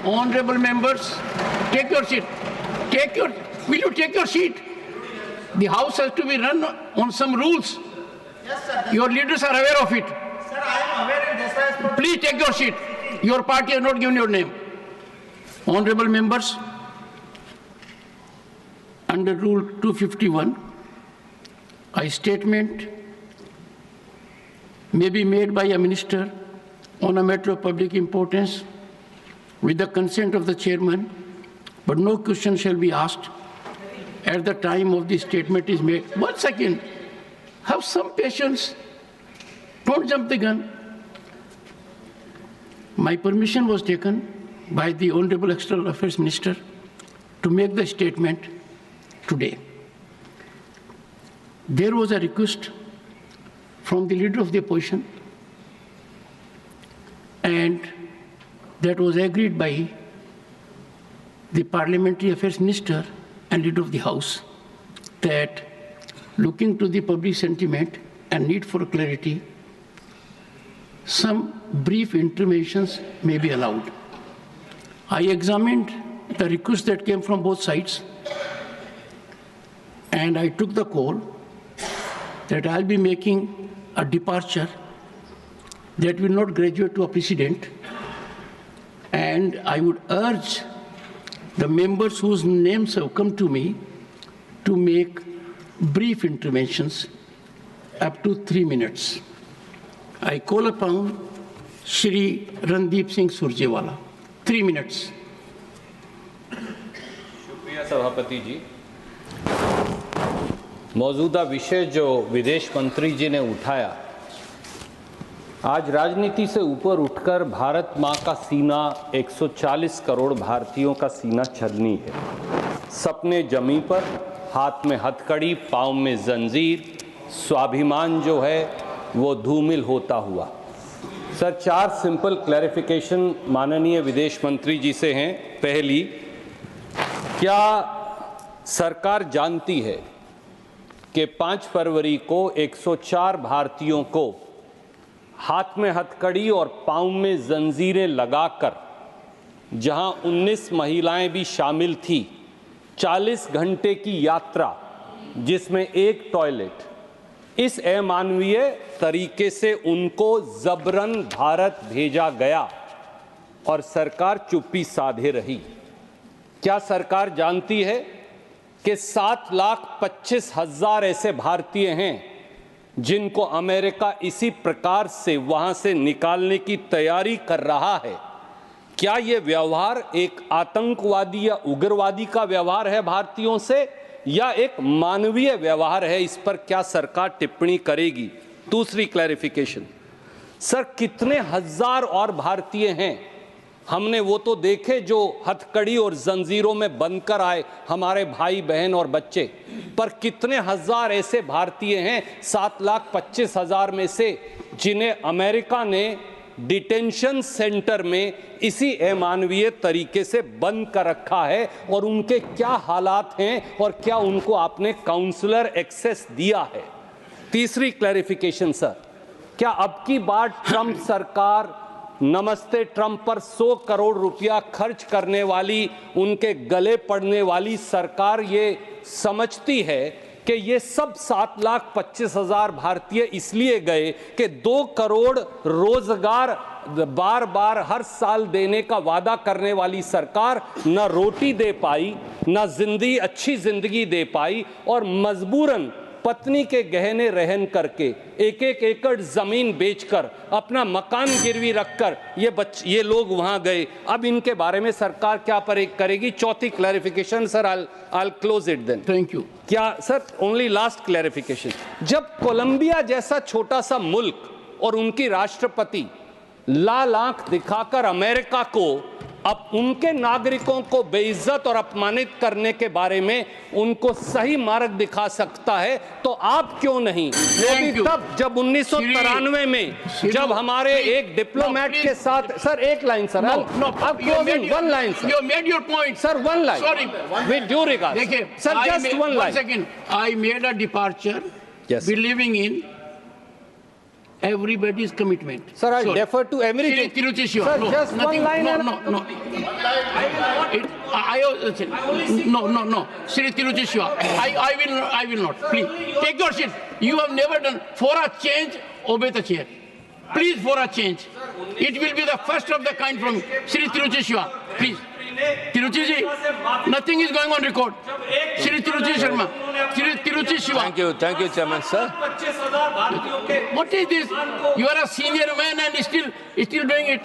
Honorable members, take your seat. Will you take your seat? The House has to be run on some rules. Yes, sir. Your leaders are aware of it. Sir, I am aware and that's why I spoke. Please take your seat. Your party has not given your name. Honorable members, under Rule 251, a statement may be made by a minister on a matter of public importance with the consent of the chairman, but no question shall be asked at the time of the statement is made. 1 second. Have some patience. Don't jump the gun. My permission was taken by the Honorable External Affairs Minister to make the statement today. There was a request from the leader of the opposition, and that was agreed by the Parliamentary Affairs Minister and leader of the House, that looking to the public sentiment and need for clarity, some brief interventions may be allowed. I examined the request that came from both sides, and I took the call that I'll be making a departure that will not graduate to a precedent, and I would urge the members whose names have come to me to make brief interventions up to 3 minutes. I call upon Shri Randeep Singh Surjewala. 3 minutes. शुक्रिया सभापति जी। मौजूदा विषय जो विदेश मंत्री जी ने उठाया, आज राजनीति से ऊपर उठकर भारत माँ का सीना 140 करोड़ भारतीयों का सीना छलनी है। सपने जमी पर, हाथ में हथकड़ी, पाँव में जंजीर, स्वाभिमान जो है वो धूमिल होता हुआ। सर, 4 सिंपल क्लैरिफिकेशन माननीय विदेश मंत्री जी से हैं। पहली, क्या सरकार जानती है कि 5 फरवरी को 104 भारतीयों को हाथ में हथकड़ी और पाँव में जंजीरें लगाकर, जहां 19 महिलाएं भी शामिल थी, 40 घंटे की यात्रा जिसमें एक टॉयलेट, इस अमानवीय तरीके से उनको जबरन भारत भेजा गया और सरकार चुप्पी साधे रही? क्या सरकार जानती है कि 7,25,000 ऐसे भारतीय हैं जिनको अमेरिका इसी प्रकार से वहां से निकालने की तैयारी कर रहा है? क्या ये व्यवहार एक आतंकवादी या उग्रवादी का व्यवहार है भारतीयों से, या एक मानवीय व्यवहार है? इस पर क्या सरकार टिप्पणी करेगी? दूसरी क्लैरिफिकेशन, सर, कितने हजार और भारतीय हैं? हमने वो तो देखे जो हथकड़ी और जंजीरों में बंधकर आए, हमारे भाई बहन और बच्चे, पर कितने हजार ऐसे भारतीय हैं 7,25,000 में से जिन्हें अमेरिका ने डिटेंशन सेंटर में इसी अमानवीय तरीके से बंद कर रखा है, और उनके क्या हालात हैं और क्या उनको आपने काउंसलर एक्सेस दिया है? तीसरी क्लैरिफिकेशन, सर, क्या अब की बार ट्रंप सरकार नमस्ते ट्रंप पर 100 करोड़ रुपया खर्च करने वाली, उनके गले पड़ने वाली सरकार ये समझती है कि ये सब 7,25,000 भारतीय इसलिए गए कि 2 करोड़ रोजगार बार बार हर साल देने का वादा करने वाली सरकार न रोटी दे पाई, न अच्छी जिंदगी दे पाई, और मजबूरन पत्नी के गहने रहन करके, एक एकड़ जमीन बेचकर, अपना मकान गिरवी रखकर ये लोग वहां गए? अब इनके बारे में सरकार क्या करेगी? चौथी clarification, sir, I'll close it then. Thank you. क्या सर, ओनली लास्ट क्लैरिफिकेशन, जब कोलंबिया जैसा छोटा सा मुल्क और उनकी राष्ट्रपति लाल आंख दिखाकर अमेरिका को अब उनके नागरिकों को बेइज्जत और अपमानित करने के बारे में उनको सही मार्ग दिखा सकता है, तो आप क्यों नहीं? तब जब 1993 में जब हमारे एक डिप्लोमेट के साथ, सर, एक line, sir, one line, sir, you made your point, sir, one line, sorry, with due regard, sir, just one line. 1 second, I made a departure, yes, believing in everybody's commitment. Sir, I So, defer to everything. Shri Tiruchi Shiva, Sir, no, just one nothing, line no, and- no, no. No. Shri Tiruchi Shiva, I will not. Please, take your seat. You have never done. For a change, obey the chair. Please, for a change. It will be the first of the kind from Shri Tiruchi Shiva. Please. Tiruchi ji, nothing is going on record. Shri Tiruchi Sharma, Shri Tiruchi Shiva. Thank you, Chairman, sir. What is this? You are a senior man and still doing it.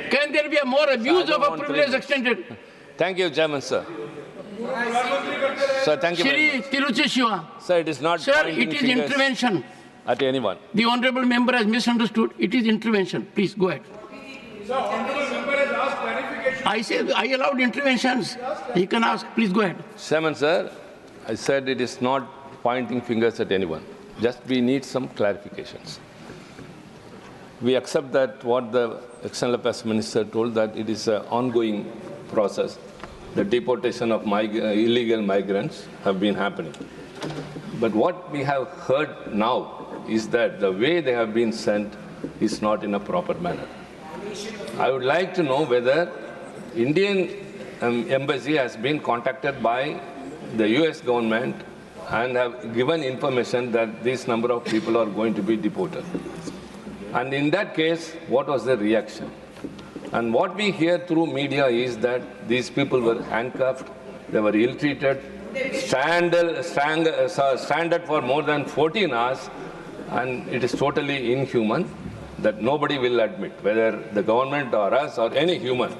Can there be a more abuse of a privilege extended? Thank you, Chairman, sir. Sir, thank you very Shri much. Tiruchi Shiva. Sir, it is not Sir, pointing it is fingers intervention. at anyone. The honorable member has misunderstood. It is intervention. Please go ahead. Sir, honorable member has asked clarification. I said I allowed interventions. He can ask. Please go ahead. Chairman, sir, I said it is not pointing fingers at anyone. Just we need some clarifications. We accept that what the External Affairs Minister told, that it is an ongoing process. The deportation of illegal migrants have been happening. But what we have heard now is that the way they have been sent is not in a proper manner. I would like to know whether Indian embassy has been contacted by the US government and have given information that this number of people are going to be deported. And in that case, what was the reaction? And what we hear through media is that these people were handcuffed, they were ill-treated, stranded for more than 14 hours, and it is totally inhuman that nobody will admit, whether the government or us or any human.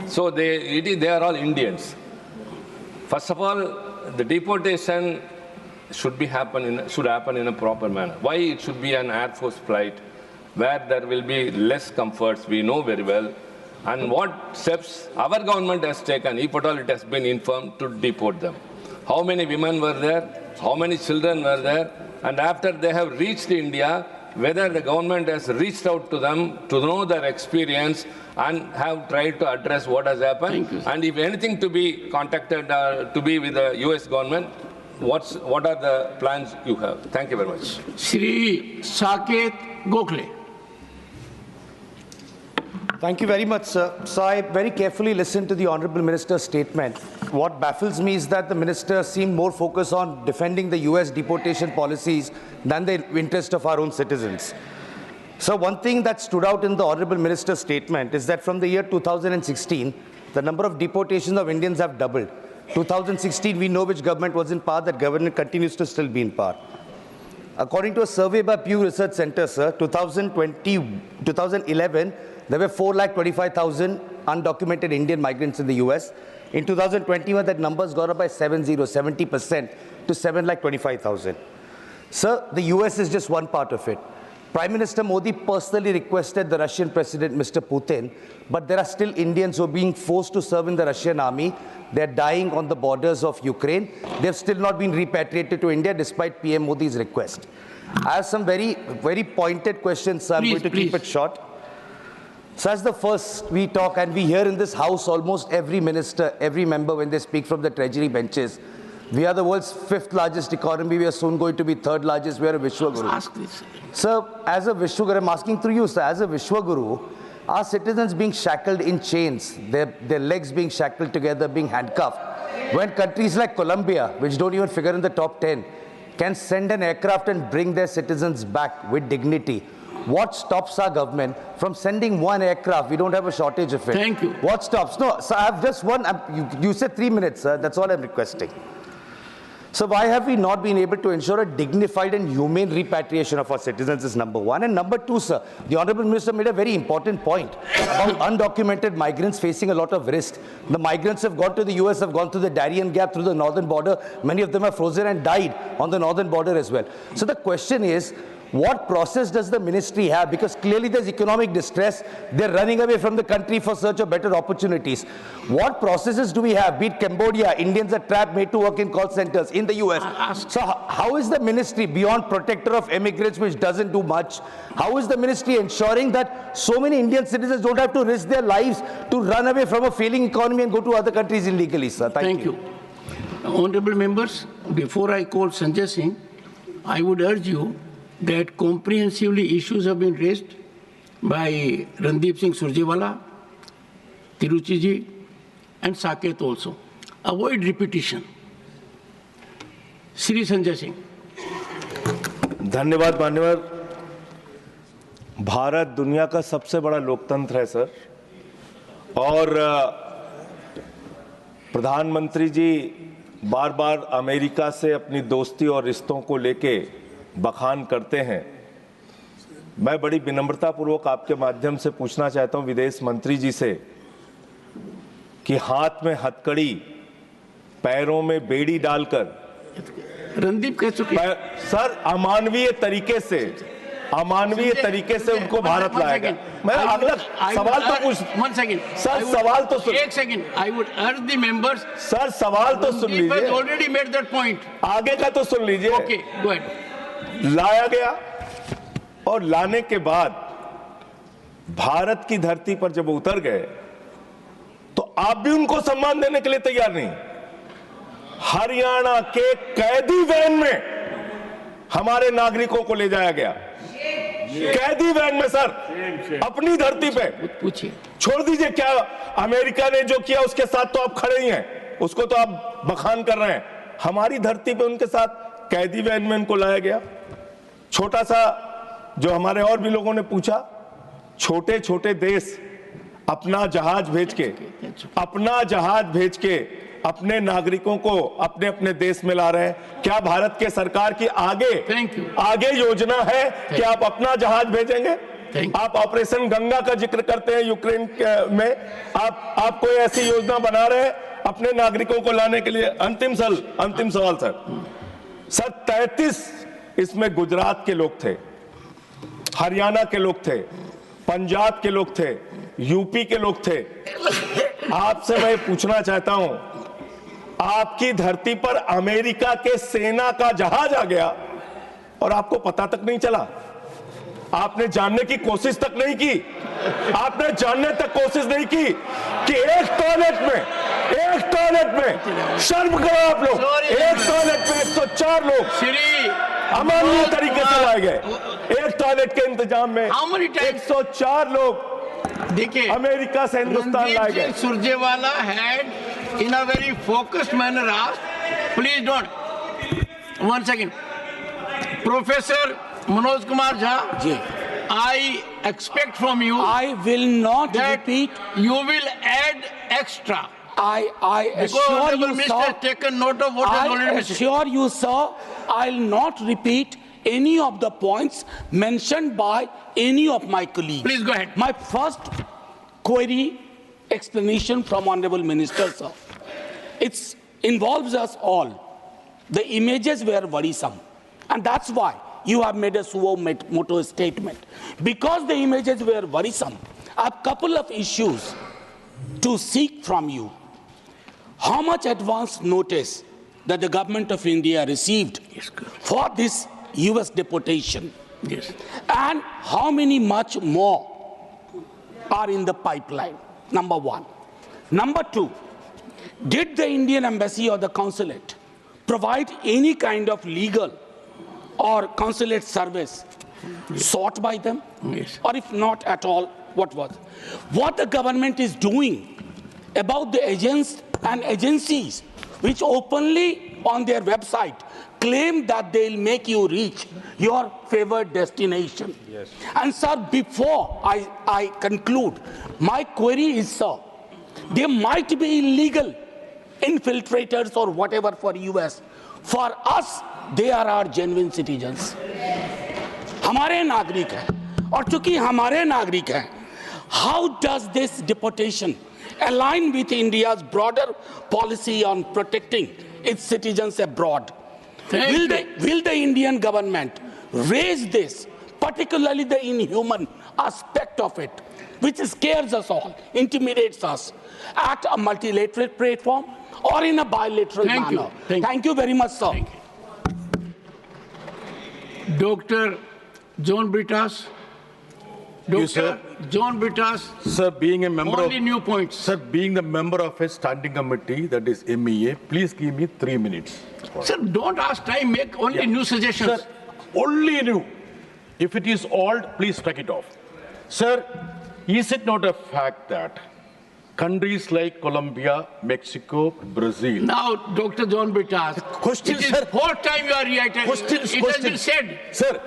So they are all Indians. First of all, the deportation should happen in a proper manner. Why it should be an Air Force flight where there will be less comforts, we know very well, and what steps our government has taken, if at all it has been informed, to deport them. How many women were there? How many children were there? And after they have reached India, whether the government has reached out to them to know their experience and have tried to address what has happened. And if anything to be contacted to be with the US government, what are the plans you have? Thank you very much. Shri Saket Gokhale. Thank you very much, sir. So I very carefully listened to the Honorable Minister's statement. What baffles me is that the Minister seemed more focused on defending the US deportation policies than the interest of our own citizens. So one thing that stood out in the Honorable Minister's statement is that from the year 2016, the number of deportations of Indians have doubled. 2016, we know which government was in power. That government continues to still be in power. According to a survey by Pew Research Center, sir, 2011, there were 425,000 undocumented Indian migrants in the US. In 2021, that number's gone up by 70% to 725,000. Sir, the US is just one part of it. Prime Minister Modi personally requested the Russian President, Mr. Putin, but there are still Indians who are being forced to serve in the Russian army. They're dying on the borders of Ukraine. They've still not been repatriated to India despite PM Modi's request. I have some very, very pointed questions, so I'm going to keep it short. So as the first, we talk and we hear in this house almost every minister, every member when they speak from the treasury benches. We are the world's 5th largest economy. We are soon going to be 3rd largest. We are a Vishwaguru. Ask this. Sir, as a Vishwaguru, I'm asking through you, sir, as a Vishwaguru, our citizens being shackled in chains, their legs being shackled together, being handcuffed, when countries like Colombia, which don't even figure in the top 10, can send an aircraft and bring their citizens back with dignity, what stops our government from sending one aircraft? We don't have a shortage of it. Thank you. What stops? No, sir, I have just one. You said 3 minutes, sir. That's all I'm requesting. So why have we not been able to ensure a dignified and humane repatriation of our citizens is number one. And number two, sir, the Honorable Minister made a very important point about undocumented migrants facing a lot of risk. The migrants have gone to the US, have gone through the Darien Gap, through the northern border. Many of them are frozen and died on the northern border as well. So the question is, what process does the ministry have? Because clearly there's economic distress. They're running away from the country for search of better opportunities. What processes do we have? Be it Cambodia, Indians are trapped, made to work in call centers, in the US. So how is the ministry, beyond protector of immigrants, which doesn't do much, how is the ministry ensuring that so many Indian citizens don't have to risk their lives to run away from a failing economy and go to other countries illegally, sir? Thank you. Honorable members, before I call Sanjay Singh, I would urge you that comprehensively issues have been raised by Randeep Singh Surjewala, Tiruchi ji, and Saket also. Avoid repetition. Shri Sanjay Singh. धन्यवाद मान्यवर। भारत दुनिया का सबसे बड़ा लोकतंत्र है sir, और प्रधानमंत्री जी बार बार अमेरिका से अपनी दोस्ती और रिश्तों को लेके बखान करते हैं। मैं बड़ी विनम्रता पूर्वक आपके माध्यम से पूछना चाहता हूं विदेश मंत्री जी से कि हाथ में हथकड़ी, पैरों में बेड़ी डालकर रणदीप कह चुके सर अमानवीय तरीके से उनको भारत लाया गया। मैं अगला सवाल तो पूछ, one second. सर सवाल तो सुन, एक second, I would urge the members. Sir सवाल तो सुन Randeep has लीजिए, already made that point. आगे का तो सुन लीजिए। Okay, go ahead. लाया गया और लाने के बाद भारत की धरती पर जब उतर गए तो आप भी उनको सम्मान देने के लिए तैयार नहीं। हरियाणा के कैदी वैन में हमारे नागरिकों को ले जाया गया, कैदी वैन में सर, अपनी धरती पे। पूछिए। छोड़ दीजिए, क्या अमेरिका ने जो किया उसके साथ तो आप खड़े ही हैं, उसको तो आप बखान कर रहे हैं। हमारी धरती पे उनके साथ कैदी वैन में उनको लाया गया। छोटा सा जो हमारे और भी लोगों ने पूछा, छोटे छोटे देश अपना जहाज भेज के अपने नागरिकों को अपने अपने देश में ला रहे हैं। क्या भारत के सरकार की आगे योजना है कि आप अपना जहाज भेजेंगे? आप ऑपरेशन गंगा का जिक्र करते हैं यूक्रेन में, आप कोई ऐसी योजना बना रहे हैं अपने नागरिकों को लाने के लिए? अंतिम सवाल सर 33 इसमें गुजरात के लोग थे, हरियाणा के लोग थे, पंजाब के लोग थे, यूपी के लोग थे। आपसे मैं पूछना चाहता हूं, आपकी धरती पर अमेरिका के सेना का जहाज आ गया और आपको पता तक नहीं चला, आपने जानने की कोशिश तक नहीं की, कि एक टॉयलेट में शर्म करो आप लोग, एक टॉयलेट में 104 लोग अमानवीय तरीके से लाए गए। एक टॉयलेट के इंतजाम में 104 लोग देखिए, अमेरिका से हिंदुस्तान लाए गए। Surjewala had in a very focused manner asked, please don't, one second, Professor Manoj Kumar Jha, I expect from you I will not that repeat. you will add extra. I Because assure Honorable you, Minister has sir. taken note of what has already I been said. assure you, sir. I'll not repeat any of the points mentioned by any of my colleagues. Please go ahead. My first query, explanation from Honorable Minister, sir. It involves us all. The images were worrisome, and that's why you have made a suo moto statement. Because the images were worrisome, I have a couple of issues to seek from you. How much advance notice that the government of India received for this US deportation? Yes. And how many much more are in the pipeline? Number one. Number two, did the Indian embassy or the consulate provide any kind of legal or consulate service sought by them? Yes. Or if not at all, what was? What the government is doing about the agents and agencies which openly on their website claim that they'll make you reach your favored destination. Yes. And sir, before I conclude, my query is, sir, there might be illegal infiltrators or whatever for US. For us, they are our genuine citizens. हमारे नागरिक हैं, और चूंकि हमारे नागरिक हैं, how does this deportation align with India's broader policy on protecting its citizens abroad? Will the Indian government raise this, particularly the inhuman aspect of it, which scares us all, intimidates us, at a multilateral platform or in a bilateral manner? Thank you very much, sir. Dr. John Brittas. John Brittas. Sir, being a member only new points. Sir, being the member of a standing committee, that is MEA, please give me 3 minutes. Sir, don't ask time, make only new suggestions. Sir, only new. If it is old, please take it off. Sir, is it not a fact that countries like Colombia, Mexico, Brazil... Now, Dr. John Brittas, Question, it is sir. fourth time you are reiterating. Questions, It has been said.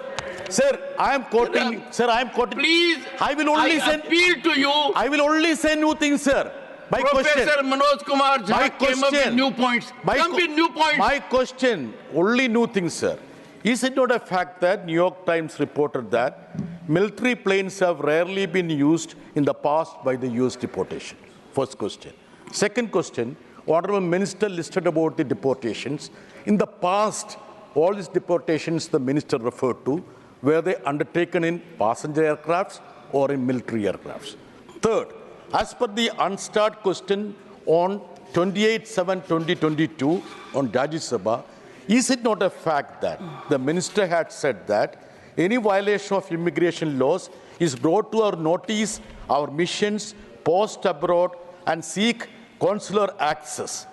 Sir, I am quoting. Sir, I am quoting. Please, I will only I appeal to you. I will only say new things, sir. My Professor question. Manoj Kumar Jha came up with new points. Come with new points. My question, only new things, sir. Is it not a fact that New York Times reported that military planes have rarely been used in the past by the US deportation? First question. Second question, Honorable Minister listed about the deportations. In the past, all these deportations the minister referred to, were they undertaken in passenger aircrafts or in military aircrafts? Third, as per the unstarred question on 28/7/2022 on Rajya Sabha, is it not a fact that the minister had said that any violation of immigration laws is brought to our notice, our missions, post abroad, and seek consular access?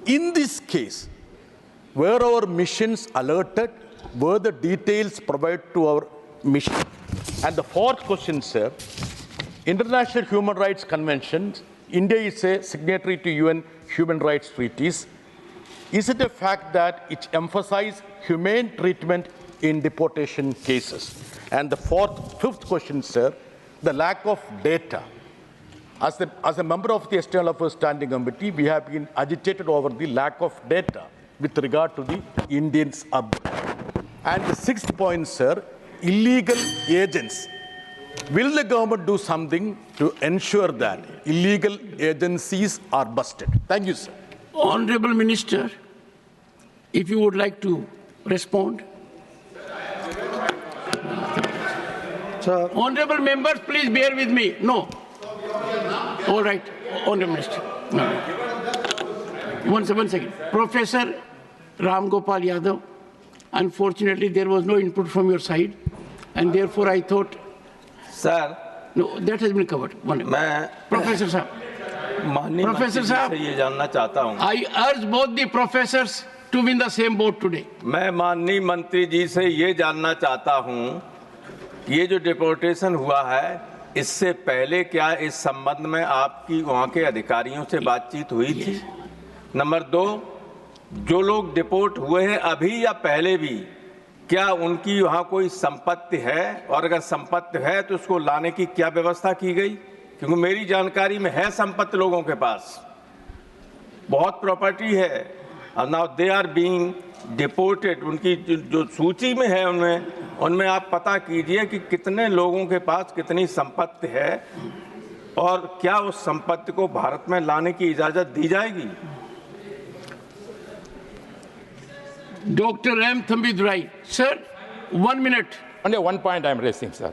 In this case, were our missions alerted? Were the details provided to our mission? And the fourth question, sir, International Human Rights Convention, India is a signatory to UN human rights treaties. Is it a fact that it emphasizes humane treatment in deportation cases? And the fifth question, sir, the lack of data. As a member of the External Affairs Standing Committee, we have been agitated over the lack of data with regard to the Indians abroad. And the sixth point, sir, illegal agents. Will the government do something to ensure that illegal agencies are busted? Thank you, sir. Honorable Minister, if you would like to respond. Sir. Honorable members, please bear with me. No. All right, Honorable Minister. No. One second. Professor Ram Gopal Yadav, unfortunately, there was no input from your side, and therefore I thought... Sir. No, that has been covered. Professor Sahab. Professor Sahab, ये जानना चाहता हूँ. I urge both the professors to be in the same boat today. मैं माननीय मंत्री जी से ये जानना चाहता हूँ, ये जो डिपोर्टेशन हुआ है, इससे पहले क्या इस संबंध में आपकी वहाँ के अधिकारियों से बातचीत हुई थी? नंबर 2, जो लोग डिपोर्ट हुए हैं अभी या पहले भी, क्या उनकी वहाँ कोई संपत्ति है? और अगर संपत्ति है तो उसको लाने की क्या व्यवस्था की गई? क्योंकि मेरी जानकारी में है संपत्ति लोगों के पास, बहुत प्रॉपर्टी है, और now they are being deported. उनकी जो सूची में है उनमें आप पता कीजिए कि कितने लोगों के पास कितनी संपत्ति है और क्या उस संपत्ति को भारत में लाने की इजाजत दी जाएगी? Dr. M. Thambidurai. Sir, 1 minute. Only one point I am raising, sir.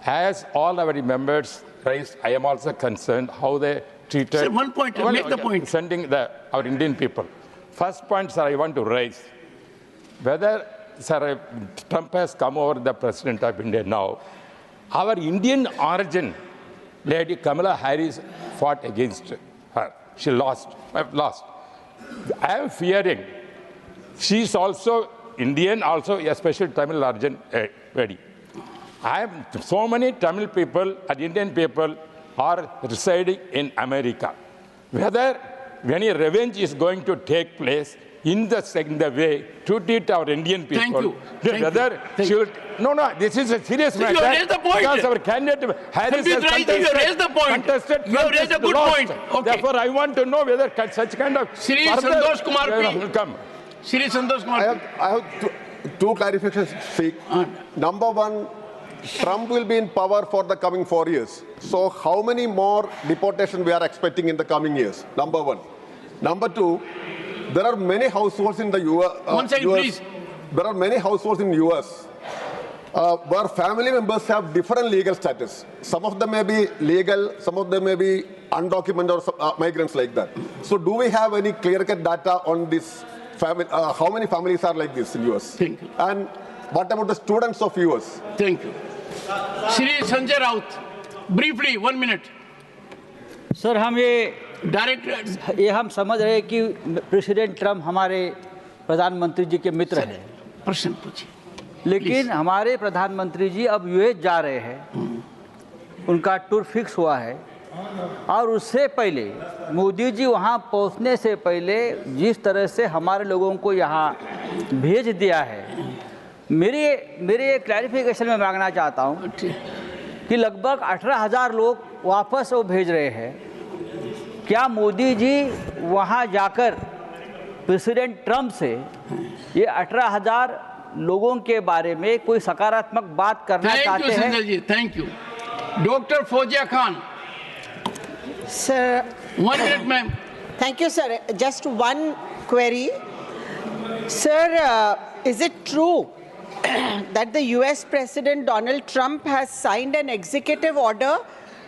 As all our members raised, I am also concerned how they treated... Sir, 1 point. Make the point. Sending our Indian people. First point, sir, I want to raise. Whether, sir, Trump has come over the president of India now, our Indian origin, Lady Kamala Harris fought against her. She lost. I am fearing she's also Indian, also a special Tamil origin lady. So many Tamil people and Indian people are residing in America. Whether any revenge is going to take place in the way to treat our Indian people. Thank you. No, this is a serious matter. You have raised the point. Because our candidate Harris has contested. You have raised a good point. Okay. Therefore, I want to know whether such kind of... Shri Santosh Kumar will come. Shri Santosh Kumar. I have two clarifications. Number one, Trump will be in power for the coming 4 years. So how many more deportations we are expecting in the coming years? Number one. Number two, there are many households in the US. 1 second, please. There are many households in the US where family members have different legal status. Some of them may be legal, some of them may be undocumented or migrants like that. So do we have any clear-cut data on this family? How many families are like this in US? Thank you. And what about the students of US? Thank you. Shri Sanjay Raut, briefly, 1 minute. Sir ये हम समझ रहे हैं कि president Trump हमारे प्रधानमंत्री जी के मित्र हैं। प्रश्न पूछिए। लेकिन हमारे प्रधानमंत्री जी अब यूएस जा रहे हैं, उनका टूर फिक्स हुआ है, और उससे पहले मोदी जी वहाँ पहुँचने से पहले जिस तरह से हमारे लोगों को यहाँ भेज दिया है, मेरे क्लैरिफिकेशन में मांगना चाहता हूँ कि लगभग 18,000 लोग वापस वो भेज रहे हैं। क्या मोदी जी वहाँ जाकर प्रेसिडेंट ट्रंप से ये 18,000 लोगों के बारे में कोई सकारात्मक बात करना चाहते हैं? Thank you. Doctor Fauzia Khan. Sir, 1 minute, ma'am. thank you, sir. Just one query. Sir, is it true that the US President Donald Trump has signed an executive order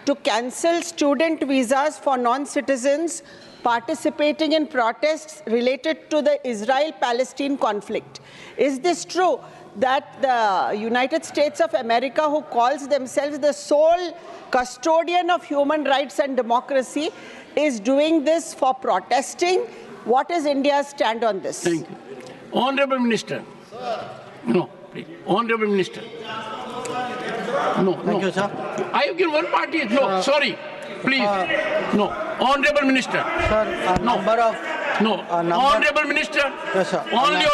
to cancel student visas for non-citizens participating in protests related to the Israel-Palestine conflict? Is this true that the United States of America, who calls themselves the sole custodian of human rights and democracy, is doing this for protesting? What is India's stand on this? Thank you. Honorable Minister. No, please. Honorable Minister. No, Thank you, sir. I have given one party. No, sorry. Please. No. Honorable Minister. Sir, No. number of No. Honorable Minister. Yes, sir. Only